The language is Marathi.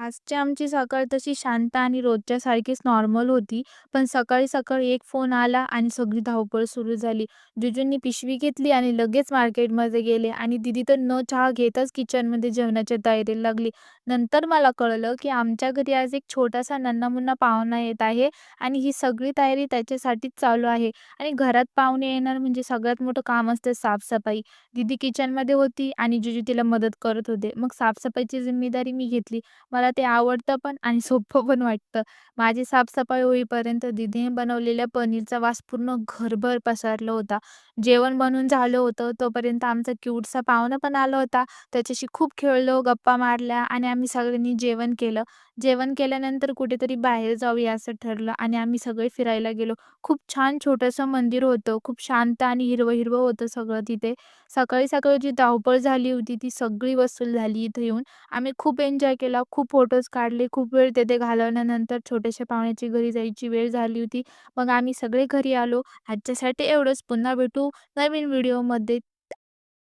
आजची आमची सकाळ तशी शांत आणि रोजच्या सारखीच नॉर्मल होती. पण सकाळी-सकाळी एक फोन आला आणि सगळी धावपळ सुरू झाली. जीजूंनी पिशवी घेतली आणि लगेच मार्केटमध्ये गेले आणि दीदी तर न चहा घेताच किचनमध्ये जेवणाच्या तयारीला लागली. नंतर मला कळलं, की आमच्या घरी आज एक छोटासा नन्हा-मुन्ना पाहुणा येत आहे आणि ही सगळी तयारी त्याच्यासाठीच चालू आहे. आणि घरात पाहुणे येणार म्हणजे सगळ्यात मोठं काम असतं साफ दीदी किचनमध्ये होती आणि जीजू तिला मदत करत होते. मग साफ जिम्मेदारी मी घेतली. मला ते आवडतं पण आणि सोपं पण वाटतं. माझी साफ-सफाई होईपर्यंत दीदीने बनवलेल्या पनीरचा वास पूर्ण घरभर पसरला होता. जेवण बनवून झालं होतं, तोपर्यंत आमचा क्यूटसा पाहुणा पण आला होता. त्याच्याशी खूप खेळलो, गप्पा मारल्या आणि आम्ही सगळ्यांनी जेवण केलं. जेवण केल्यानंतर कुठेतरी बाहेर जाऊया असं ठरलं आणि आम्ही सगळे फिरायला गेलो. खूप छान छोटंसं मंदिर होतं. खूप शांत आणि हिरवं-हिरवं होतं सगळं तिथे. सकाळी-सकाळी जी धावपळ झाली होती, ती सगळी वसूल झाली इथे येऊन. आम्ही खूप एन्जॉय केला, खूप फोटोज काढले, खूप वेळ तिथे घालवल्यानंतर छोट्याशा पाहुण्याची घरी जायची वेळ झाली होती. मग आम्ही सगळे घरी आलो. आजच्यासाठी एवढंच. पुन्हा भेटू नवीन व्हिडिओमध्ये.